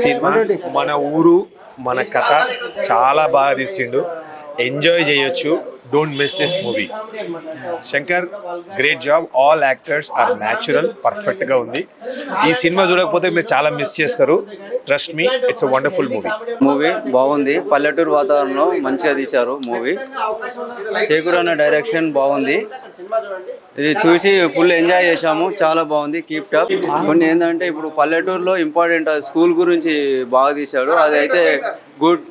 Cinema మన ఊరు మన కథ చాలా బాగా తీసిండు. ఎంజాయ్ చేయొచ్చు. Don't miss this movie. Shankar great job. All actors are natural, perfect గా ఉంది. ఈ సినిమా చూడకపోతే మీరు చాలా మిస్ చేస్తారు. Trust me, it's a wonderful movie బాగుంది. పల్లెటూరు వాతావరణంలో మంచిగా తీశారు మూవీ. చేకూరు అన్న డైరెక్షన్ బాగుంది. ఇది చూసి ఫుల్ ఎంజాయ్ చేశాము. చాలా బాగుంది. Keep top. కొన్ని ఏంటంటే ఇప్పుడు పల్లెటూరులో ఇంపార్టెంట్ స్కూల్ గురించి బాగా తీశాడు. అదైతే గుడ్.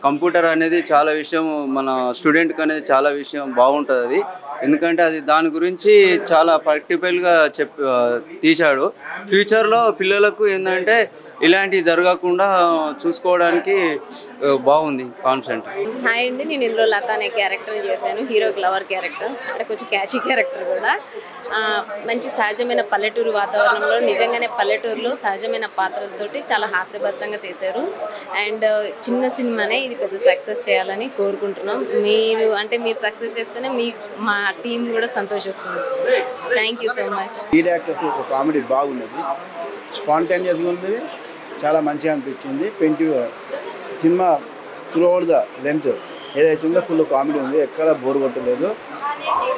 కంప్యూటర్ అనేది చాలా విషయం మన స్టూడెంట్కి అనేది చాలా విషయం బాగుంటుంది అది. ఎందుకంటే అది దాని గురించి చాలా ప్రాక్టికల్గా తీశాడు. ఫ్యూచర్లో పిల్లలకు ఏంటంటే ఇలాంటివి జరగకుండా చూసుకోవడానికి బాగుంది కాన్సెప్ట్. హాయ్ అండి, నేను ఇందులో లత అనే క్యారెక్టర్ చేశాను. హీరోకి లవర్ క్యారెక్టర్, అంటే కొంచెం క్యాచీ క్యారెక్టర్ కూడా. మంచి సహజమైన పల్లెటూరు వాతావరణంలో నిజంగానే పల్లెటూరులో సహజమైన పాత్రలతోటి చాలా హాస్యభరితంగా తీశారు. అండ్ చిన్న సినిమానే ఇది పెద్ద సక్సెస్ చేయాలని కోరుకుంటున్నాం. మీరు సక్సెస్ చేస్తేనే మా టీం కూడా సంతోషిస్తుంది. Thank you so much. Lead actors comedy బాగున్నది, స్పాంటేనియస్గా ఉంది, చాలా మంచిగా అనిపించింది. సినిమా త్రూఅవుట్ ద లెంత్ ఏదైతే ఉందో ఫుల్ కామెడీ ఉంది. ఎక్కడ బోర్ కొట్టలేదు.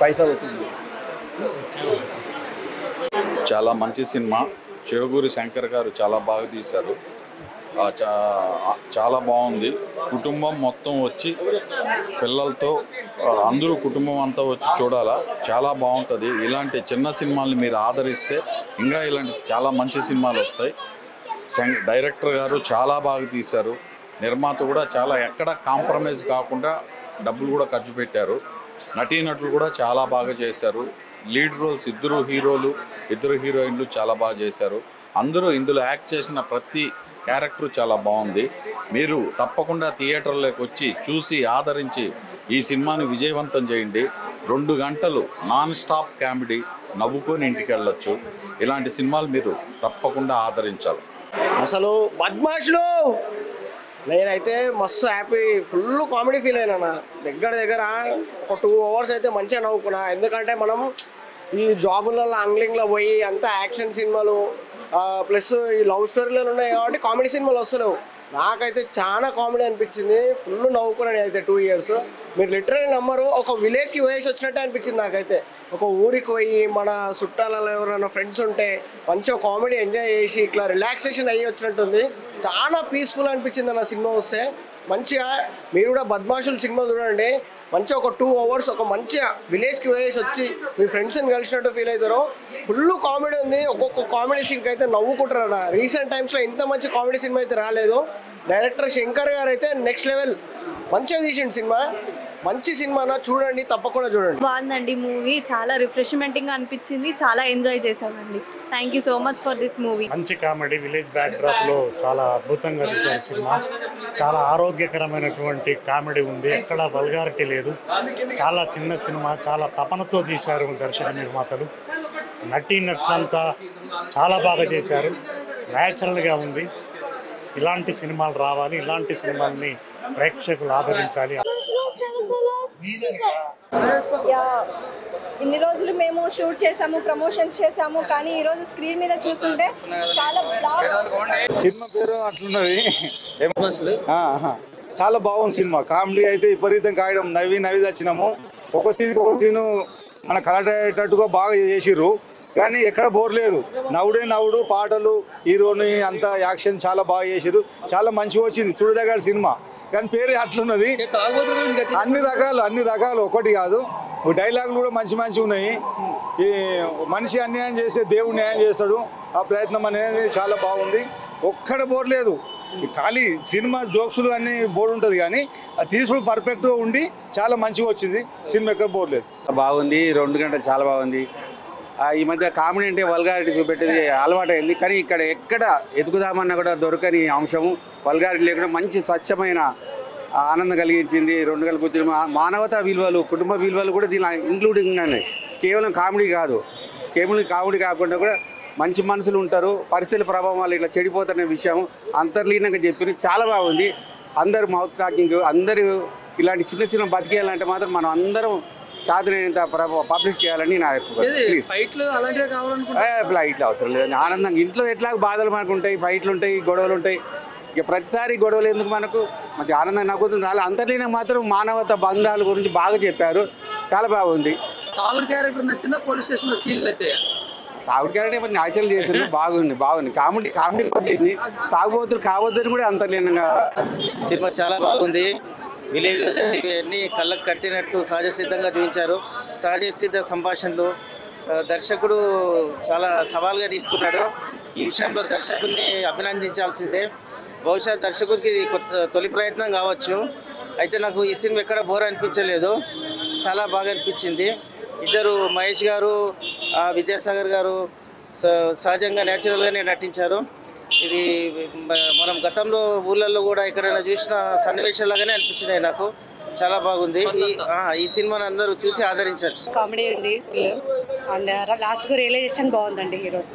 పైసా వస్తుంది. చాలా మంచి సినిమా. చేకూరి శంకర్ గారు చాలా బాగా తీశారు. చాలా బాగుంది. కుటుంబం మొత్తం వచ్చి పిల్లలతో అందరూ కుటుంబం అంతా వచ్చి చూడాలా. చాలా బాగుంటుంది. ఇలాంటి చిన్న సినిమాల్ని మీరు ఆదరిస్తే ఇంకా ఇలాంటి చాలా మంచి సినిమాలు వస్తాయి. డైరెక్టర్ గారు చాలా బాగా తీశారు. నిర్మాత కూడా చాలా ఎక్కడ కాంప్రమైజ్ కాకుండా డబ్బులు కూడా ఖర్చు పెట్టారు. నటీనటులు కూడా చాలా బాగా చేశారు. లీడ్ రోల్స్ ఇద్దరు హీరోయిన్లు చాలా బాగా చేశారు. అందరూ ఇందులో యాక్ట్ చేసిన ప్రతి క్యారెక్టర్ చాలా బాగుంది. మీరు తప్పకుండా థియేటర్లోకి వచ్చి చూసి ఆదరించి ఈ సినిమాని విజయవంతం చేయండి. 2 గంటలు నాన్ స్టాప్ కామెడీ, నవ్వుకొని ఇంటికి వెళ్ళొచ్చు. ఇలాంటి సినిమాలు మీరు తప్పకుండా ఆదరించాలి. అసలు బద్మాష్లు నేనైతే మస్తు హ్యాపీ, ఫుల్ కామెడీ ఫీల్ అయినా. దగ్గర ఒక 2 అవర్స్ అయితే మంచిగా నవ్వుకున్నా. ఎందుకంటే మనం ఈ జాబులలో ఆంగ్లింగ్లో పోయి అంతా యాక్షన్ సినిమాలు ప్లస్ ఈ లవ్ స్టోరీలు ఉన్నాయి కాబట్టి కామెడీ సినిమాలు వస్తలేవు. నాకైతే చాలా కామెడీ అనిపించింది. ఫుల్ నవ్వుకున్నాను అయితే 2 ఇయర్స్. మీరు లిటరల్ నమ్మరు, ఒక విలేజ్కి పోయేసి వచ్చినట్టే అనిపించింది నాకైతే. ఒక ఊరికి పోయి మన చుట్టాలలో ఎవరైనా ఫ్రెండ్స్ ఉంటే మంచిగా కామెడీ ఎంజాయ్ చేసి ఇట్లా రిలాక్సేషన్ అయ్యి వచ్చినట్టుంది. చాలా పీస్ఫుల్ అనిపించింది నా సినిమా వస్తే. మంచిగా మీరు కూడా బద్మాషులు సినిమా చూడండి. మంచిగా ఒక 2 అవర్స్ ఒక మంచిగా విలేజ్కి పోయేసి వచ్చి మీ ఫ్రెండ్స్ని కలిసినట్టు ఫీల్ అవుతారు. ఫుల్ కామెడీ ఉంది. ఒక్కొక్క కామెడీ సీన్కి అయితే నవ్వుకుంటారు. రీసెంట్ టైమ్స్లో ఇంత మంచి కామెడీ సినిమా అయితే రాలేదు. డైరెక్టర్ శంకర్ గారు అయితే నెక్స్ట్ లెవెల్ మంచిగా తీసిండు సినిమా. మంచి సినిమా చూడండి, తప్పకుండా చూడండి. బాగుందండి మూవీ. చాలా రిఫ్రెష్మెంటింగ్గా అనిపించింది. చాలా ఎంజాయ్ చేశామండి. Thank you so much for this movie. మంచి కామెడీ, విలేజ్ బ్యాక్డ్రాప్లో చాలా అద్భుతంగా తీశారు సినిమా. చాలా ఆరోగ్యకరమైనటువంటి కామెడీ ఉంది. ఎక్కడ వల్గారిటీ లేదు. చాలా చిన్న సినిమా, చాలా తపనతో తీశారు దర్శక నిర్మాతలు. నటీనటులంతా చాలా బాగా చేశారు. న్యాచురల్గా ఉంది. ఇలాంటి సినిమాలు రావాలి. ఇలాంటి సినిమాల్ని ప్రేక్షకులు ఆదరించాలి. ఇన్ని రోజులు మేము షూట్ చేసాము, ప్రమోషన్స్ చేసాము, కానీ ఈరోజు స్క్రీన్ మీద చూస్తుంటే చాలా సినిమా పేరు అట్లున్నది. చాలా బాగుంది సినిమా. కామెడీ అయితే విపరీతం కాయడం, నవ్వి వచ్చినాము. ఒక సీను మన కలటట్టుగా బాగా చేసిర్రు, కానీ ఎక్కడ బోర్ లేదు. నవ్వుడు, పాటలు, హీరోని అంతా యాక్షన్ చాలా బాగా చేసిర్రు. చాలా మంచిగా వచ్చింది చూడదగ్గ సినిమా. కానీ పేరు అట్లున్నది. అన్ని రకాలు ఒకటి కాదు. డైలాగులు కూడా మంచి ఉన్నాయి. ఈ మనిషి అన్యాయం చేస్తే దేవుడు న్యాయం చేస్తాడు. ఆ ప్రయత్నం అనేది చాలా బాగుంది. ఒక్కడ బోర్ లేదు. ఖాళీ సినిమా జోక్సులు అన్ని బోర్డు ఉంటుంది, కానీ తీసుకుని పర్ఫెక్ట్గా ఉండి చాలా మంచిగా వచ్చింది సినిమా. ఎక్కడ బోర్ లేదు. బాగుంది. 2 గంటలు చాలా బాగుంది. ఈ మధ్య కామెడీ అంటే వల్గారిటీ చూపెట్టేది అలవాటైంది, కానీ ఎక్కడ ఎదుగుదామన్నా కూడా దొరకని అంశము. వల్గారిటీ లేకుండా మంచి స్వచ్ఛమైన ఆనందం కలిగించింది. 2 గంటలు కూర్చొని మానవతా విలువలు, కుటుంబ విలువలు కూడా దీనిలో ఇంక్లూడింగ్ ఉన్నాయి. కేవలం కామెడీ కాకుండా కూడా మంచి మనుషులు ఉంటారు. పరిస్థితుల ప్రభావం వల్ల ఇట్లా చెడిపోతున్న విషయం అంతర్లీనంగా చెప్పి చాలా బాగుంది. అందరూ మౌత్ టాకింగ్, అందరూ ఇలాంటి చిన్న బతికేయాలంటే మాత్రం మనం అందరం చాతురైనంత పబ్లిక్ చేయాలని నా ఫైట్లు అలాంటివి కావాలనుకుంటే ఫ్లైట్లు అవసరం లేదండి. ఆనందంగా ఇంట్లో ఎట్లా బాధలు మనకు ఉంటాయి, ఫైట్లు ఉంటాయి, గొడవలు ఉంటాయి. ఇక ప్రతిసారి గొడవలు ఎందుకు మనకు మంచి ఆనందంగా నవ్వుతుంది. అలా అంతట్లోనే మాత్రం మానవత బంధాల గురించి బాగా చెప్పారు, చాలా బాగుంది. తాగుడు క్యారెక్టర్ నచ్చిందా, పోలీస్ స్టేషన్ లో సీన్లు వచ్చాయా? తాగుడు క్యారెక్టర్ న్యాచురల్ చేసింది, బాగుంది. కామెడీ చేసింది. తాగుబోతులు కావద్దని కూడా అంతర్లీనంగా. సినిమా చాలా బాగుంది. విలేజ్ అన్ని కళ్ళకు కట్టినట్టు సహజ సిద్ధంగా చూపించారు. సహజ సిద్ధ సంభాషణలు. దర్శకుడు చాలా సవాల్గా తీసుకున్నాడు. ఈ విషయంలో దర్శకుడిని అభినందించాల్సిందే. బహుశా దర్శకుడికి ఇది తొలి ప్రయత్నం కావచ్చు. అయితే నాకు ఈ సినిమా ఎక్కడ బోర్ అనిపించలేదు, చాలా బాగా అనిపించింది. ఇద్దరు మహేష్ గారు, విద్యాసాగర్ గారు సహజంగా న్యాచురల్గానే నటించారు. ఇది మనం గతంలో ఊళ్ళల్లో కూడా ఎక్కడైనా చూసిన సన్నివేశాలాగానే అనిపించినాయి నాకు. చాలా బాగుంది. ఈ సినిమాని అందరూ చూసి ఆదరించారు. కామెడీ ఉంది అండ్ లాస్ట్కు రియలైజేషన్ బాగుందండి ఈరోజు.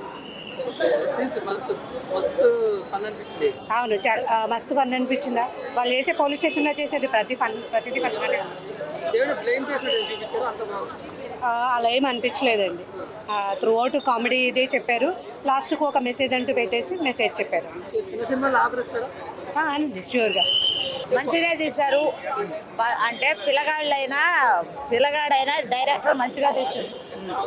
అవును, చాలా మస్తు ఫన్ అనిపించిందా. వాళ్ళు చేసే పోలీస్ స్టేషన్లో చేసేది ప్రతిదీ ఫన్గానే ఉంది. అలా ఏం అనిపించలేదండి. త్రూ అవుట్ కామెడీ ఇదే చెప్పారు. లాస్ట్కు ఒక మెసేజ్ అంటూ పెట్టేసి మెసేజ్ చెప్పారు. ష్యూర్గా మంచిగానే తీశారు. అంటే పిల్లగాడైనా డైరెక్టర్ మంచిగా తీశారు.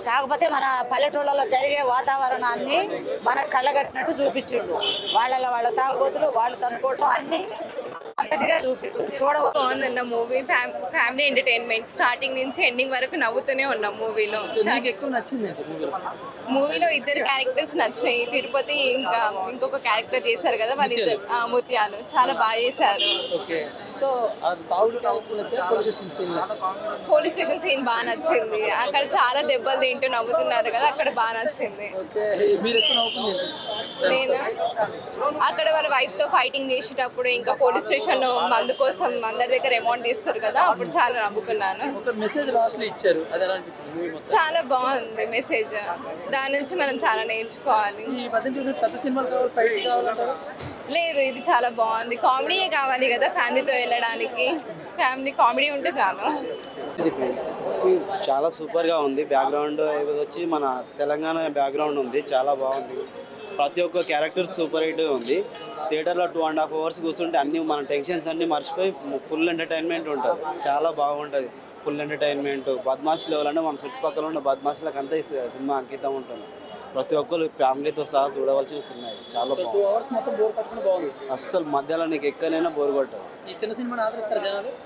కాకపోతే మన పల్లెటూళ్ళలో జరిగే వాతావరణాన్ని మన కళ్ళగట్టినట్టు చూపించిండు. వాళ్ళ తాగుబోతులు వాళ్ళు తనుకోవటం అన్ని బాగుందన్న మూవీ. ఫ్యామిలీ ఎంటర్టైన్మెంట్ స్టార్టింగ్ నుంచి ఎండింగ్ వరకు నవ్వుతూనే ఉన్నాం మూవీలో. ఎక్కువ నచ్చింది మూవీలో ఇద్దరు క్యారెక్టర్స్ నచ్చినాయి. తిరుపతి ఇంకా ఇంకొక క్యారెక్టర్ చేశారు కదా వాళ్ళిద్దరు, ముత్యాలు చాలా బాగా చేశారు. సో పోలీస్ స్టేషన్ సీన్ బాగా నచ్చింది. అక్కడ చాలా దెబ్బలు తింటూ నవ్వుతున్నారు కదా, అక్కడ బాగా నచ్చింది. నేను అక్కడ వాళ్ళ వైఫ్ తో ఫైటింగ్ చేసేటప్పుడు ఇంకా పోలీస్ స్టేషన్ లో మందు కోసం అందరి దగ్గర అమౌంట్ తీసుకోరు కదా, అప్పుడు చాలా నవ్వుకున్నాను. చాలా బాగుంది మెసేజ్. దాని నుంచి మనం చాలా నేర్చుకోవాలి. లేదు, ఇది చాలా బాగుంది. కామెడీయే కావాలి కదా ఫ్యామిలీతో వెళ్ళడానికి. ఫ్యామిలీ కామెడీ ఉంటే చాలు. చాలా సూపర్గా ఉంది. బ్యాక్గ్రౌండ్ వచ్చి మన తెలంగాణ బ్యాక్గ్రౌండ్ ఉంది, చాలా బాగుంది. ప్రతి ఒక్క క్యారెక్టర్ సూపర్ హిట్గా ఉంది. థియేటర్లో 2.5 hours కూర్చుంటే అన్ని మన టెన్షన్స్ అన్నీ మర్చిపోయి ఫుల్ ఎంటర్టైన్మెంట్ ఉంటుంది. చాలా బాగుంటుంది, ఫుల్ ఎంటర్టైన్మెంట్. బద్మాష్ లెవెల్ అంటే మన చుట్టుపక్కల ఉన్న బద్మాష్లకు అంతా ఈ సినిమా అంకితం ఉంటుంది. ప్రతి ఒక్కరు ఫ్యామిలీతో సహా చూడవలసిన సినిమా. చాలా బాగుంది. అస్సలు మధ్యలో నీకు ఎక్కడైనా బోర్ కొట్టదు.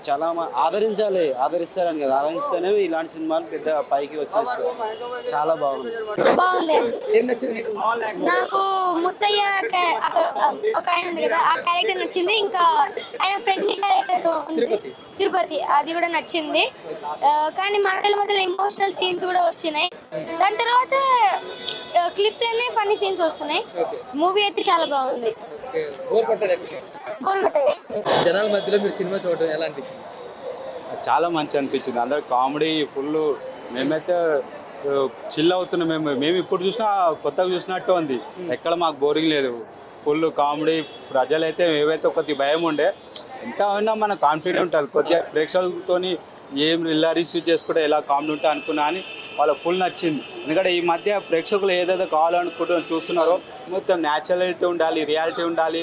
చాలా ఆదరిస్తారని కదా, ఆదరిస్తేనే ఇలాంటి సినిమాలు పెద్ద పైకి వచ్చేస్తాయి. చాలా బాగుంది. నాకు ముత్తయ్య ఒక ఆయన ఉంది కదా, ఆ క్యారెక్టర్ నచ్చింది. ఇంకా ఆయన ఫ్రెండ్లీ క్యారెక్టర్ ఉంది తిరుపతి, అది కూడా నచ్చింది. కానీ మధ్యలో ఎమోషనల్ సీన్స్ కూడా వచ్చినాయి. దాని తర్వాత క్లిప్లోనే ఫన్నీ సీన్స్ వస్తున్నాయి. మూవీ అయితే చాలా బాగుంది. జనాల మధ్యలో మీరు సినిమా చూడడం ఎలా అనిపించింది? చాలా మంచి అనిపించింది. అందరు కామెడీ ఫుల్. మేమైతే చిల్ అవుతున్నాం. మేము ఇప్పుడు చూసినా కొత్తగా చూసినట్టు ఉంది. ఎక్కడ మాకు బోరింగ్ లేదు. Full comedy. ప్రజలైతే ఏవైతే కొద్ది భయం ఉండే, ఎంత అయినా మన కాన్ఫిడెంట్ ఉంటుంది. కొద్దిగా ప్రేక్షకులతో ఏం ఇలా రిసీవ్ చేసుకుంటే ఎలా కామెడీ ఉంటా అనుకున్నా అని వాళ్ళకి ఫుల్ నచ్చింది. ఎందుకంటే ఈ మధ్య ప్రేక్షకులు ఏదైతే కావాలనుకుంటూ చూస్తున్నారో మొత్తం న్యాచురాలిటీ ఉండాలి, రియాలిటీ ఉండాలి,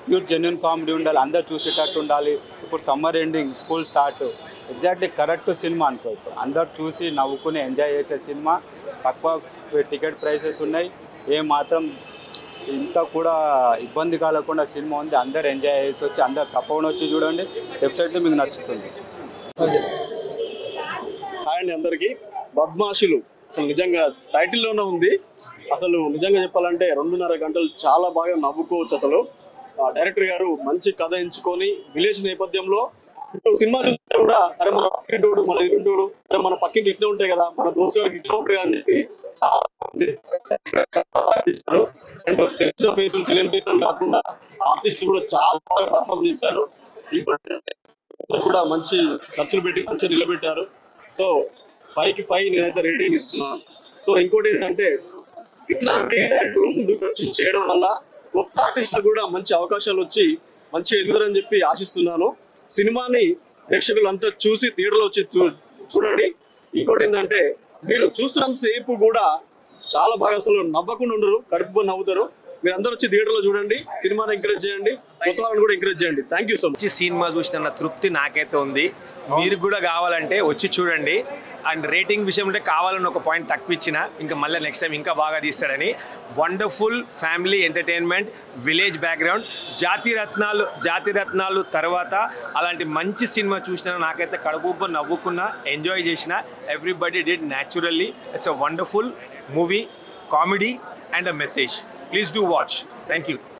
ప్యూర్ జెన్యున్ కామెడీ ఉండాలి, అందరు చూసేటట్టు ఉండాలి. ఇప్పుడు summer ending, school start, exactly correct cinema అనుకో. ఇప్పుడు అందరు చూసి నవ్వుకుని ఎంజాయ్ చేసే సినిమా. తక్కువ టికెట్ ప్రైసెస్ ఉన్నాయి. మాత్రం ఇంత కూడా ఇబ్బంది కలగకుండా సినిమా ఉంది. అందరు ఎంజాయ్ చేసి వచ్చి అందరు తప్పకుండా వచ్చి చూడండి, డెఫినెట్లీ మీకు నచ్చుతుంది. హాయ్ అండి అందరికీ. బద్మాషులు అసలు నిజంగా టైటిల్లోనే ఉంది. అసలు నిజంగా చెప్పాలంటే 2.5 గంటలు చాలా బాగా నవ్వుకోవచ్చు. అసలు డైరెక్టర్ గారు మంచి కథ ఎంచుకొని విలేజ్ నేపథ్యంలో సినిమా చూస్తే కూడా అరే మన పక్కింటోడు, మన ఎదుటింటోడు, మన పక్కింటి ఇట్లా ఉంటాయి కదా, మన దోస్తులు ఇట్లా ఉంటాయి అని చెప్పి కాకుండా ఆర్టిస్టులు కూడా చాలా బాగా పర్ఫార్మ్ చేశారు. కూడా మంచి ఖర్చులు పెట్టి మంచిగా నిలబెట్టారు. సో 5కి 5 నేనైతే రేటింగ్ ఇస్తున్నాను. సో ఇంకోటి ఏంటంటే ఇట్లా ముందుకు వచ్చి చేయడం వల్ల కొత్త ఆర్టిస్టులు కూడా మంచి అవకాశాలు వచ్చి మంచి ఎదుగుదరని చెప్పి ఆశిస్తున్నాను. సినిమాని ప్రేక్షకులు అంతా చూసి థియేటర్లో వచ్చి చూడండి. ఇంకోటి ఏంటంటే మీరు చూస్తున్నంత సేపు కూడా చాలా బాగా అసలు నవ్వకుండా ఉండరు, కడుపు నవ్వుతారు. మీరు అందరూ వచ్చి థియేటర్లో చూడండి, సినిమాని ఎంకరేజ్ చేయండి, కొత్త వాళ్ళని కూడా ఎంకరేజ్ చేయండి. Thank you so much. Cinema చూసిన తృప్తి నాకైతే ఉంది. మీరు కూడా కావాలంటే వచ్చి చూడండి. అండ్ రేటింగ్ విషయంలో కావాలని ఒక పాయింట్ తక్కువ ఇచ్చిన ఇంకా మళ్ళీ నెక్స్ట్ టైం ఇంకా బాగా తీస్తాడని. Wonderful family entertainment, village background, Jathi Ratnalu తర్వాత అలాంటి మంచి సినిమా చూసిన నాకైతే కడుపు నవ్వుకున్నా, ఎంజాయ్ చేసిన. Everybody did naturally. It's a wonderful movie, comedy and a message. Please do watch. Thank you.